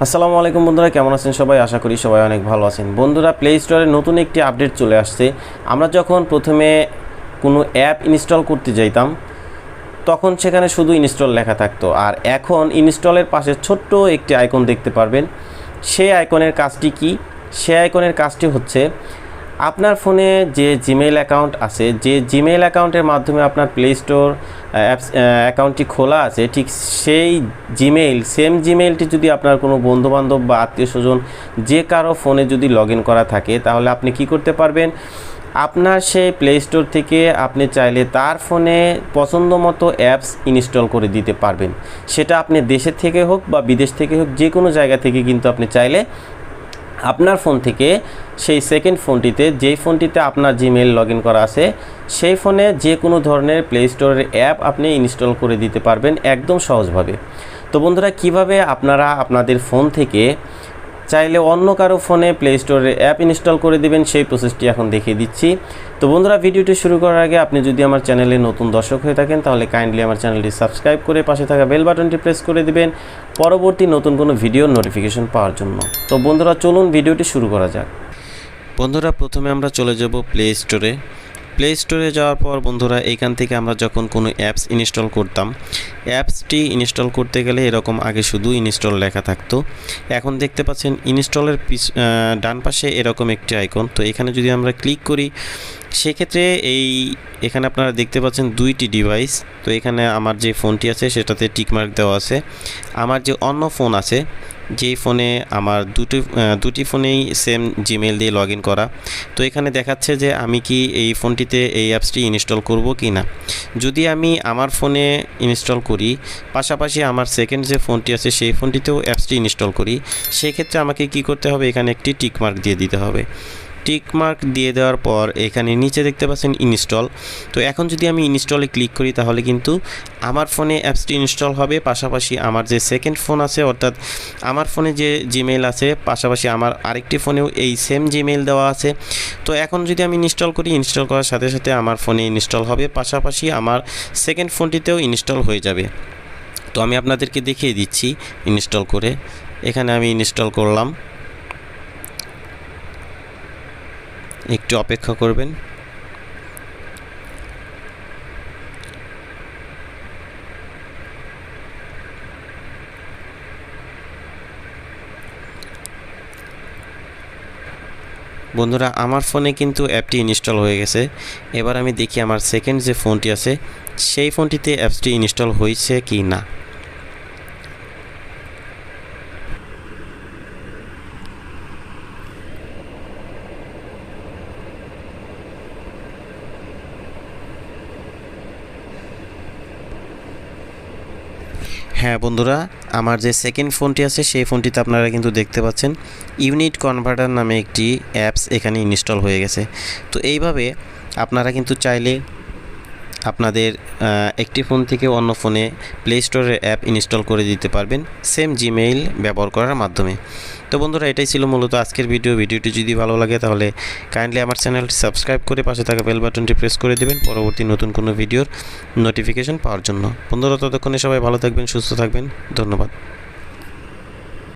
আসসালামু আলাইকুম বন্ধুরা, কেমন আছেন সবাই? আশা করি সবাই অনেক ভালো আছেন। বন্ধুরা, প্লে স্টোরে নতুন একটি আপডেট চলে আসছে। আমরা যখন প্রথমে কোনো অ্যাপ ইনস্টল করতে যাইতাম তখন সেখানে শুধু ইনস্টল লেখা থাকতো, আর এখন ইনস্টলের পাশে ছোট্ট একটি আইকন দেখতে পারবেন। সেই আইকনের কাজটি কি? সেই আইকনের কাজটি হচ্ছে আপনার ফোনে যে জিমেইল অ্যাকাউন্ট আছে, যে জিমেইল অ্যাকাউন্টের মাধ্যমে আপনার প্লে স্টোর অ্যাপস অ্যাকাউন্টটি খোলা আছে, ঠিক সেই সেম জিমেইলটি যদি আপনার কোনো বন্ধুবান্ধব বা আত্মীয়স্বজন যে কারো ফোনে যদি লগ ইন করা থাকে, তাহলে আপনি কি করতে পারবেন? আপনার সেই প্লে স্টোর থেকে আপনি চাইলে তার ফোনে পছন্দ মতো অ্যাপস ইনস্টল করে দিতে পারবেন। সেটা আপনি দেশের থেকে হোক বা বিদেশ থেকে হোক, যে কোনো জায়গা থেকে কিন্তু আপনি চাইলে আপনার ফোন থেকে সেই সেকেন্ড ফোনটিতে, যেই ফোনটিতে আপনার জিমেইল লগ ইন করা আছে, সেই ফোনে যে কোনো ধরনের প্লে স্টোরের অ্যাপ আপনি ইনস্টল করে দিতে পারবেন একদম সহজভাবে। তো বন্ধুরা, কিভাবে আপনারা আপনাদের ফোন থেকে চাইলে অন্য কারো ফোনে প্লে স্টোরের অ্যাপ ইনস্টল করে দেবেন, সেই প্রসেসটি এখন দেখিয়ে দিচ্ছি। তো বন্ধুরা, ভিডিওটি শুরু করার আগে আপনি যদি আমার চ্যানেলে নতুন দর্শক হয়ে থাকেন, তাহলে কাইন্ডলি আমার চ্যানেলটি সাবস্ক্রাইব করে পাশে থাকা বেল বাটনটি প্রেস করে দিবেন পরবর্তী নতুন কোনো ভিডিওর নোটিফিকেশন পাওয়ার জন্য। তো বন্ধুরা, চলুন ভিডিওটি শুরু করা যাক। বন্ধুরা, প্রথমে আমরা চলে যাব প্লে স্টোরে। প্লে স্টোরে যাওয়ার পর বন্ধুরা, এইখান থেকে আমরা যখন কোনো অ্যাপস ইনস্টল করতাম, অ্যাপসটি ইনস্টল করতে গেলে এরকম আগে শুধু ইনস্টল লেখা থাকতো। এখন দেখতে পাচ্ছেন ইনস্টলের ডান পাশে এরকম একটি আইকন। তো এখানে যদি আমরা ক্লিক করি, সেক্ষেত্রে এখানে আপনারা দেখতে পাচ্ছেন দুইটি ডিভাইস। তো এখানে আমার যে ফোনটি আছে সেটাতে টিকমার্ক দেওয়া আছে। আমার যে অন্য ফোন আছে, যেই ফোনে আমার দুটি ফোনেই সেম জিমেইল দিয়ে লগ ইন করা, তো এখানে দেখাচ্ছে যে আমি কি এই ফোনটিতে এই অ্যাপসটি ইনস্টল করব কি না। যদি আমি আমার ফোনে ইনস্টল করি, পাশাপাশি আমার সেকেন্ড যে ফোনটি আছে সেই ফোনটিতেও অ্যাপসটি ইনস্টল করি, সেক্ষেত্রে আমাকে কি করতে হবে? এখানে একটি টিকমার্ক দিয়ে দিতে হবে। টিকমার্ক দিয়ে দেওয়ার পর এখানে নিচে দেখতে পাচ্ছেন ইনস্টল। তো এখন যদি আমি ইনস্টলে ক্লিক করি, তাহলে কিন্তু আমার ফোনে অ্যাপসটি ইনস্টল হবে, পাশাপাশি আমার যে সেকেন্ড ফোন আছে, অর্থাৎ আমার ফোনে যে জিমেইল আছে, পাশাপাশি আমার আরেকটি ফোনেও এই সেম জিমেইল দেওয়া আছে। তো এখন যদি আমি ইনস্টল করি, ইনস্টল করার সাথে সাথে আমার ফোনে ইনস্টল হবে, পাশাপাশি আমার সেকেন্ড ফোনটিতেও ইনস্টল হয়ে যাবে। তো আমি আপনাদেরকে দেখিয়ে দিচ্ছি ইনস্টল করে। এখানে আমি ইনস্টল করলাম, একটু অপেক্ষা করবেন। বন্ধুরা, আমার ফোনে কিন্তু অ্যাপটি ইনস্টল হয়ে গেছে। এবার আমি দেখি আমার সেকেন্ড যে ফোনটি আছে সেই ফোনটিতে অ্যাপসটি ইনস্টল হয়েছে কি না। হ্যাঁ বন্ধুরা, আমার যে সেকেন্ড ফোনটি আছে সেই ফোনটিতে আপনারা কিন্তু দেখতে পাচ্ছেন ইউনিট কনভার্টার নামে একটি অ্যাপস এখানে ইনস্টল হয়ে গেছে। তো এইভাবে আপনারা কিন্তু চাইলে আপনাদের একটি ফোন থেকে অন্য ফোনে প্লে স্টোরের অ্যাপ ইনস্টল করে দিতে পারবেন সেম জিমেইল ব্যবহার করার মাধ্যমে। তো বন্ধুরা, এটাই ছিল মূলত আজকের ভিডিওটি যদি ভালো লাগে তাহলে কাইন্ডলি আমার চ্যানেলটি সাবস্ক্রাইব করে পাশে থাকা বেল বাটনটি প্রেস করে দেবেন পরবর্তী নতুন কোনো ভিডিওর নোটিফিকেশন পাওয়ার জন্য। বন্ধুরা, ততক্ষণে সবাই ভালো থাকবেন, সুস্থ থাকবেন। ধন্যবাদ।